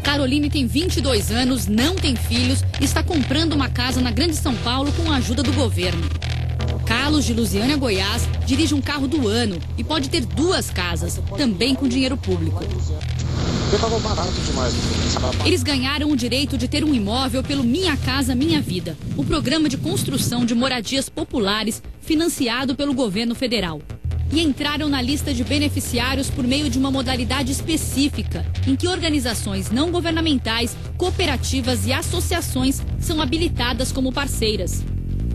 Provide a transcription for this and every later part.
Caroline tem 22 anos, não tem filhos e está comprando uma casa na Grande São Paulo com a ajuda do governo. Carlos, de Lusiânia, Goiás, dirige um carro do ano e pode ter 2 casas, também com dinheiro público. Eles ganharam o direito de ter um imóvel pelo Minha Casa Minha Vida, o programa de construção de moradias populares financiado pelo governo federal. E entraram na lista de beneficiários por meio de uma modalidade específica, em que organizações não governamentais, cooperativas e associações são habilitadas como parceiras.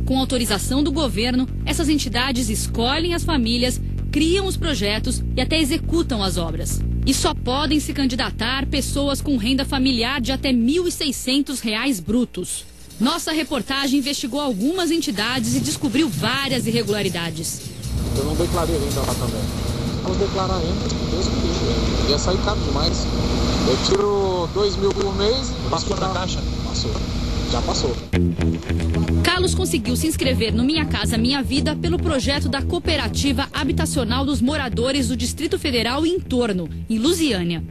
Com autorização do governo, essas entidades escolhem as famílias, criam os projetos e até executam as obras. E só podem se candidatar pessoas com renda familiar de até R$ 1.600 brutos. Nossa reportagem investigou algumas entidades e descobriu várias irregularidades. Eu não declarei renda lá também. Vamos declarar renda, Deus me livre. Ia sair caro demais. Eu tiro 2 mil por mês. Passou na caixa? Passou. Já passou. Carlos conseguiu se inscrever no Minha Casa Minha Vida pelo projeto da Cooperativa Habitacional dos Moradores do Distrito Federal e entorno, em Lusiânia.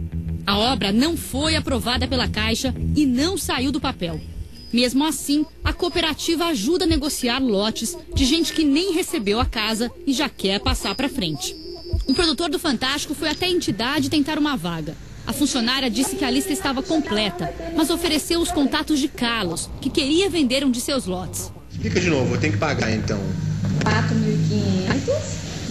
A obra não foi aprovada pela Caixa e não saiu do papel. Mesmo assim, a cooperativa ajuda a negociar lotes de gente que nem recebeu a casa e já quer passar para frente. Um produtor do Fantástico foi até a entidade tentar uma vaga. A funcionária disse que a lista estava completa, mas ofereceu os contatos de Carlos, que queria vender um de seus lotes. Explica de novo, eu tenho que pagar então. 4.500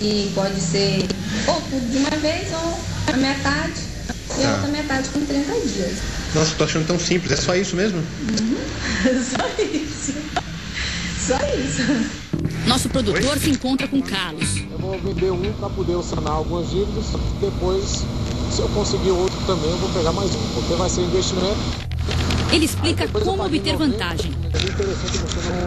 e pode ser ou tudo de uma vez ou a metade e a outra metade com 30 dias. Nossa, tô achando tão simples, é só isso mesmo? Só isso. Só isso. Nosso produtor se encontra com Carlos. Eu vou vender um para poder sanar algumas dívidas. Depois, se eu conseguir outro também, eu vou pegar mais um, porque vai ser investimento. Ele explica como obter vantagem. É interessante você não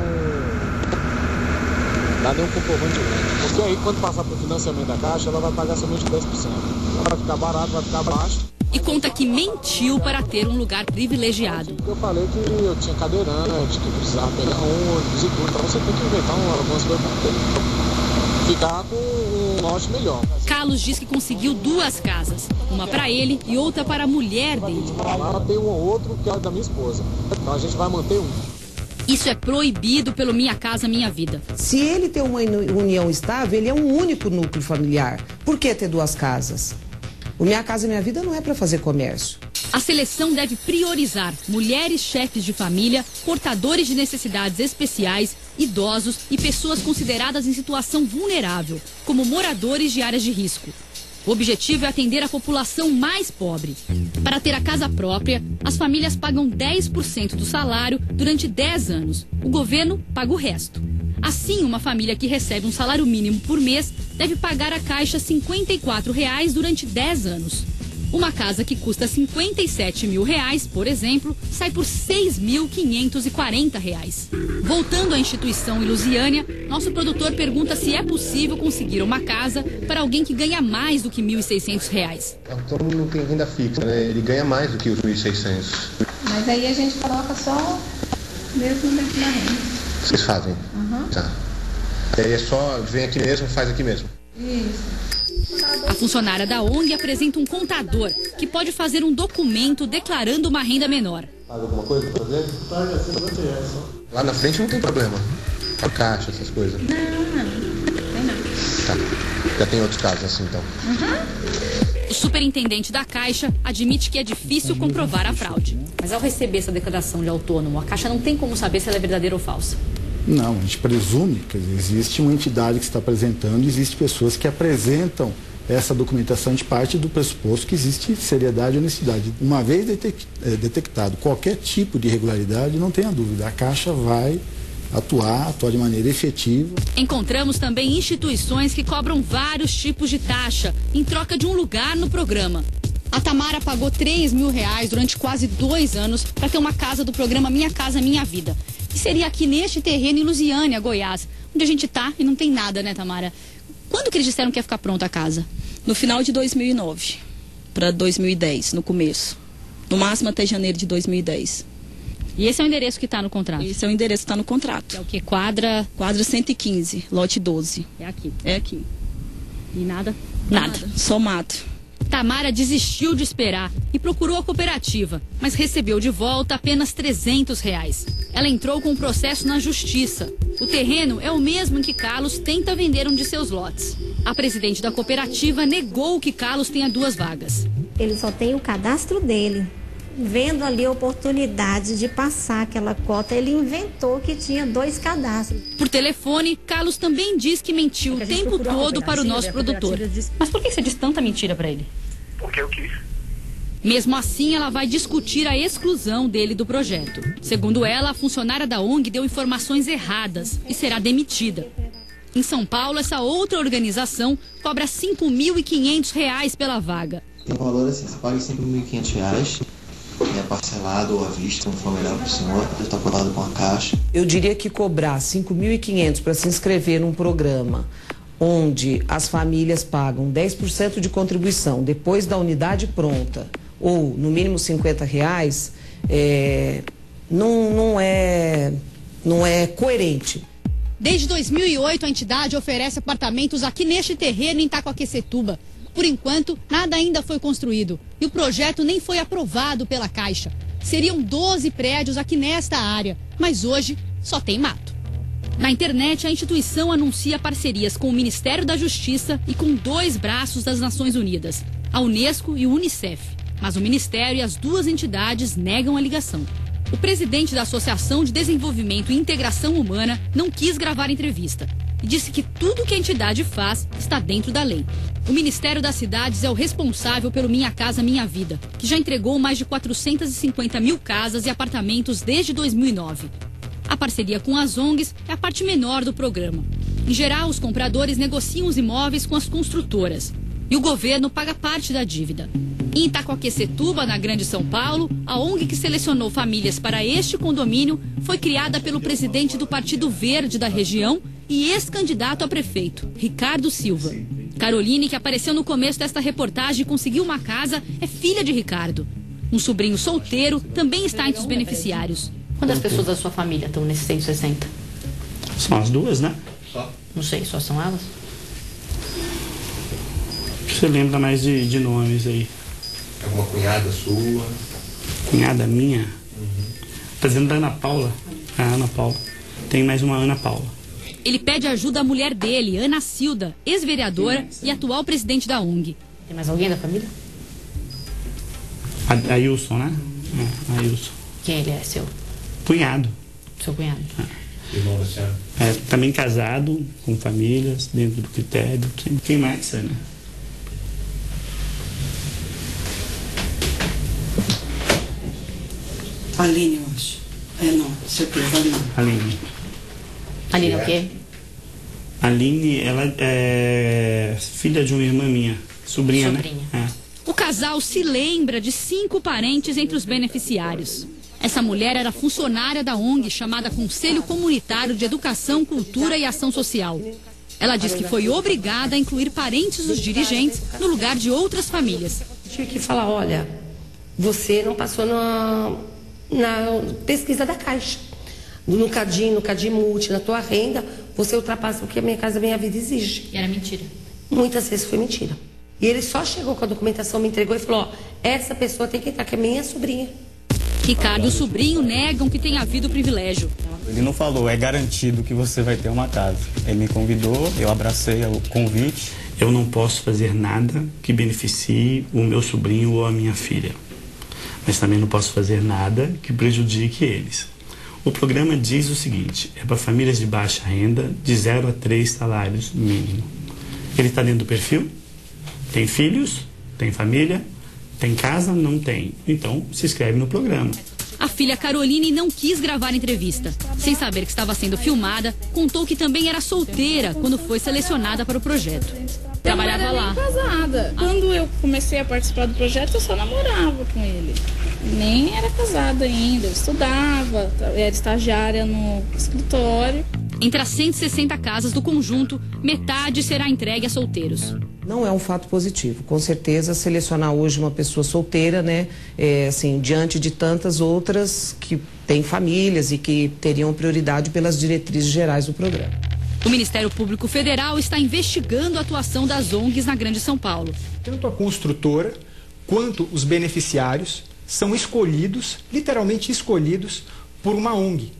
dar nenhum comprovante de renda. Porque aí, quando passar para o financiamento da Caixa, ela vai pagar somente 10%. Vai ficar barato, vai ficar baixo. E conta que mentiu para ter um lugar privilegiado. Eu falei que eu tinha cadeirante, que precisava pegar ônibus e tudo. Então você tem que inventar algumas coisas para ficar com um lote melhor. Carlos diz que conseguiu 2 casas. Uma para ele e outra para a mulher dele. Lá tem um ou outro que é da minha esposa. Então a gente vai manter um. Isso é proibido pelo Minha Casa Minha Vida. Se ele tem uma união estável, ele é um único núcleo familiar. Por que ter 2 casas? O Minha Casa Minha Vida não é para fazer comércio. A seleção deve priorizar mulheres chefes de família, portadores de necessidades especiais, idosos e pessoas consideradas em situação vulnerável, como moradores de áreas de risco. O objetivo é atender a população mais pobre. Para ter a casa própria, as famílias pagam 10% do salário durante 10 anos. O governo paga o resto. Assim, uma família que recebe um salário mínimo por mês deve pagar à Caixa R$ 54 durante 10 anos. Uma casa que custa R$ 57 mil, por exemplo, sai por R$ 6.540. Voltando à instituição em Lusiânia, nosso produtor pergunta se é possível conseguir uma casa para alguém que ganha mais do que R$ 1.600. Todo mundo não tem renda fixa, né? Ele ganha mais do que os 1.600. Mas aí a gente coloca só mesmo dentro da renda. Vocês fazem? Uhum. Tá. E aí é só, vem aqui mesmo, faz aqui mesmo. Isso. A funcionária da ONG apresenta um contador que pode fazer um documento declarando uma renda menor. Paga alguma coisa para fazer? Paga, lá na frente não tem problema. A Caixa, essas coisas. Não. Tem não. Tá. Já tem outros casos assim, então. O superintendente da Caixa admite que é difícil comprovar a fraude. Mas ao receber essa declaração de autônomo, a Caixa não tem como saber se ela é verdadeira ou falsa. Não, a gente presume que existe uma entidade que está apresentando, existem pessoas que apresentam essa documentação de parte do pressuposto que existe seriedade e honestidade. Uma vez detectado qualquer tipo de irregularidade, não tenha dúvida, a Caixa vai atuar de maneira efetiva. Encontramos também instituições que cobram vários tipos de taxa em troca de um lugar no programa. A Tamara pagou R$ 3.000 durante quase 2 anos para ter uma casa do programa Minha Casa Minha Vida. Que seria aqui neste terreno em Lusiânia, Goiás, onde a gente tá e não tem nada, né, Tamara? Quando que eles disseram que ia ficar pronta a casa? No final de 2009 para 2010, no começo. No máximo até janeiro de 2010. E esse é o endereço que está no contrato? Esse é o endereço que está no contrato. Que é o quê? Quadra 115, lote 12. É aqui? É aqui. E nada? Nada. Só mato. Tamara desistiu de esperar e procurou a cooperativa, mas recebeu de volta apenas R$300. Ela entrou com um processo na justiça. O terreno é o mesmo em que Carlos tenta vender um de seus lotes. A presidente da cooperativa negou que Carlos tenha 2 vagas. Ele só tem o cadastro dele. Vendo ali a oportunidade de passar aquela cota, ele inventou que tinha 2 cadastros. Por telefone, Carlos também diz que mentiu o tempo todo para o nosso produtor. Mas por que você diz tanta mentira para ele? Porque eu quis. Mesmo assim, ela vai discutir a exclusão dele do projeto. Segundo ela, a funcionária da ONG deu informações erradas e será demitida. Em São Paulo, essa outra organização cobra R$5.500 pela vaga. Tem um valor assim, você paga R$5.500, é parcelado ou à vista, não for melhor para o senhor, já está acordado com a Caixa. Eu diria que cobrar R$5.500 para se inscrever num programa onde as famílias pagam 10% de contribuição depois da unidade pronta, ou no mínimo R$50, não é coerente. Desde 2008, a entidade oferece apartamentos aqui neste terreno em Itacoaquecetuba. Por enquanto, nada ainda foi construído e o projeto nem foi aprovado pela Caixa. Seriam 12 prédios aqui nesta área, mas hoje só tem mato. Na internet, a instituição anuncia parcerias com o Ministério da Justiça e com 2 braços das Nações Unidas, a Unesco e o Unicef. Mas o Ministério e as 2 entidades negam a ligação. O presidente da Associação de Desenvolvimento e Integração Humana não quis gravar entrevista e disse que tudo que a entidade faz está dentro da lei. O Ministério das Cidades é o responsável pelo Minha Casa Minha Vida, que já entregou mais de 450 mil casas e apartamentos desde 2009. A parceria com as ONGs é a parte menor do programa. Em geral, os compradores negociam os imóveis com as construtoras e o governo paga parte da dívida. Em Itacoaquecetuba, na Grande São Paulo, a ONG que selecionou famílias para este condomínio foi criada pelo presidente do Partido Verde da região e ex-candidato a prefeito, Ricardo Silva. Caroline, que apareceu no começo desta reportagem e conseguiu uma casa, é filha de Ricardo. Um sobrinho solteiro também está entre os beneficiários. Quantas pessoas da sua família estão nesses 160? São as 2, né? Só? Não sei, só são elas? Você lembra mais de nomes aí? Alguma cunhada sua? Cunhada minha? Tá dizendo da Ana Paula. A Ana Paula. Tem mais uma Ana Paula. Ele pede ajuda à mulher dele, Ana Silda, ex-vereadora e atual presidente da ONG. Tem mais alguém da família? A Ailson, né? A Ailson. Quem ele é, seu? Cunhado. Seu cunhado. Irmão da senhora? Também casado, com famílias, dentro do critério. Quem mais, Ana? Aline, eu acho. Não, certeza, Aline. Aline. Aline é o quê? Aline, ela é filha de uma irmã minha, sobrinha. Né? O casal se lembra de 5 parentes entre os beneficiários. Essa mulher era funcionária da ONG chamada Conselho Comunitário de Educação, Cultura e Ação Social. Ela diz que foi obrigada a incluir parentes dos dirigentes no lugar de outras famílias. Tive que falar, olha, você não passou na pesquisa da Caixa. No CADIM Multi, na tua renda, você ultrapassa o que a Minha Casa Minha Vida exige. E era mentira? Muitas vezes foi mentira. E ele só chegou com a documentação, me entregou e falou, ó, essa pessoa tem que entrar, que é minha sobrinha. Ricardo e o sobrinho negam que tenha havido privilégio. Ele não falou, é garantido que você vai ter uma casa. Ele me convidou, eu abracei o convite. Eu não posso fazer nada que beneficie o meu sobrinho ou a minha filha. Mas também não posso fazer nada que prejudique eles. O programa diz o seguinte, é para famílias de baixa renda, de 0 a 3 salários mínimo. Ele está dentro do perfil? Tem filhos? Tem família? Tem casa? Não tem. Então, se inscreve no programa. A filha Caroline não quis gravar a entrevista. Sem saber que estava sendo filmada, contou que também era solteira quando foi selecionada para o projeto. Trabalhava lá. Eu era casada. Quando eu comecei a participar do projeto, eu só namorava com ele. Nem era casada ainda. Eu estudava, era estagiária no escritório. Entre as 160 casas do conjunto, metade será entregue a solteiros. Não é um fato positivo. Com certeza, selecionar hoje uma pessoa solteira, né, assim, diante de tantas outras que têm famílias e que teriam prioridade pelas diretrizes gerais do programa. O Ministério Público Federal está investigando a atuação das ONGs na Grande São Paulo. Tanto a construtora quanto os beneficiários são escolhidos, literalmente escolhidos, por uma ONG,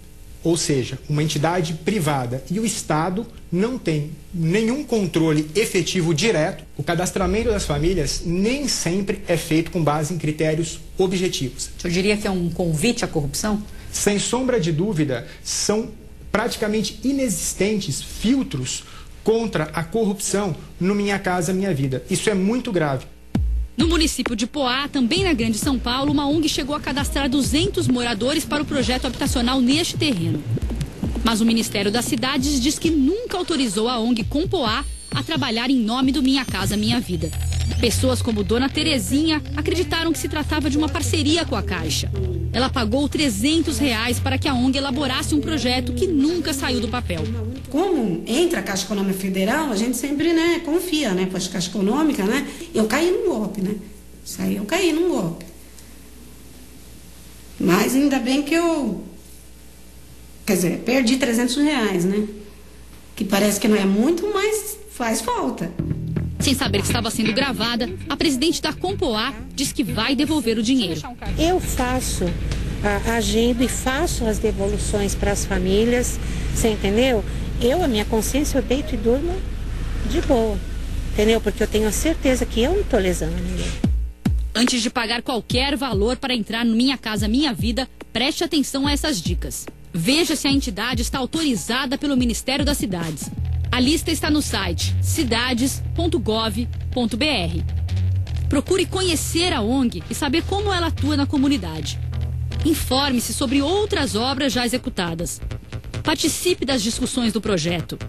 ou seja, uma entidade privada. E o Estado não tem nenhum controle efetivo direto. O cadastramento das famílias nem sempre é feito com base em critérios objetivos. Eu diria que é um convite à corrupção? Sem sombra de dúvida, são praticamente inexistentes filtros contra a corrupção no Minha Casa Minha Vida. Isso é muito grave. No município de Poá, também na Grande São Paulo, uma ONG chegou a cadastrar 200 moradores para o projeto habitacional neste terreno. Mas o Ministério das Cidades diz que nunca autorizou a ONG Compoá a trabalhar em nome do Minha Casa Minha Vida. Pessoas como Dona Terezinha acreditaram que se tratava de uma parceria com a Caixa. Ela pagou R$300 para que a ONG elaborasse um projeto que nunca saiu do papel. Como entra a Caixa Econômica Federal, a gente sempre, confia, pois Caixa Econômica, eu caí num golpe, Isso aí eu caí num golpe. Mas ainda bem que perdi R$300, Que parece que não é muito, mas faz falta. Sem saber que estava sendo gravada, a presidente da Compoá diz que vai devolver o dinheiro. Eu faço, agendo e faço as devoluções para as famílias, você entendeu? A minha consciência, eu deito e durmo de boa, entendeu? Porque eu tenho a certeza que eu não estou lesando ninguém. Antes de pagar qualquer valor para entrar no Minha Casa Minha Vida, preste atenção a essas dicas. Veja se a entidade está autorizada pelo Ministério das Cidades. A lista está no site cidades.gov.br. Procure conhecer a ONG e saber como ela atua na comunidade. Informe-se sobre outras obras já executadas. Participe das discussões do projeto.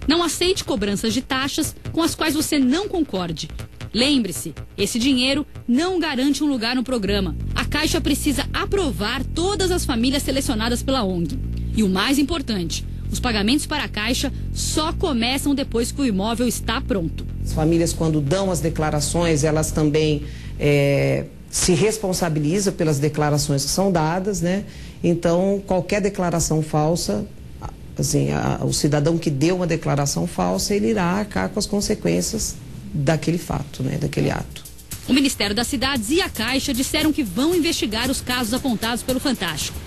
Não aceite cobranças de taxas com as quais você não concorde. Lembre-se, esse dinheiro não garante um lugar no programa. A Caixa precisa aprovar todas as famílias selecionadas pela ONG. E o mais importante, os pagamentos para a Caixa só começam depois que o imóvel está pronto. As famílias, quando dão as declarações, elas também se responsabilizam pelas declarações que são dadas, Então, qualquer declaração falsa, assim, o cidadão que deu uma declaração falsa, ele irá arcar com as consequências daquele fato, daquele ato. O Ministério das Cidades e a Caixa disseram que vão investigar os casos apontados pelo Fantástico.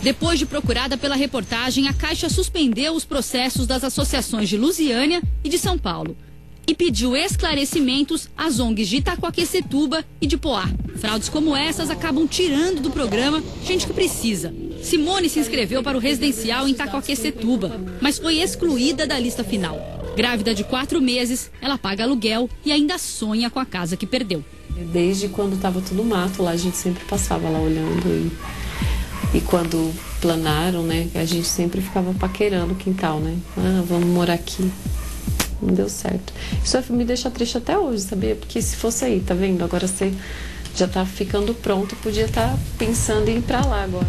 Depois de procurada pela reportagem, a Caixa suspendeu os processos das associações de Lusiânia e de São Paulo e pediu esclarecimentos às ONGs de Itaquaquecetuba e de Poá. Fraudes como essas acabam tirando do programa gente que precisa. Simone se inscreveu para o residencial em Itaquaquecetuba, mas foi excluída da lista final. Grávida de 4 meses, ela paga aluguel e ainda sonha com a casa que perdeu. Desde quando estava tudo mato lá, a gente sempre passava lá olhando e quando planaram, a gente sempre ficava paquerando o quintal, vamos morar aqui. Não deu certo. Isso me deixa triste até hoje, sabia? Porque se fosse aí, tá vendo? Agora você já tá ficando pronto, podia estar pensando em ir pra lá agora.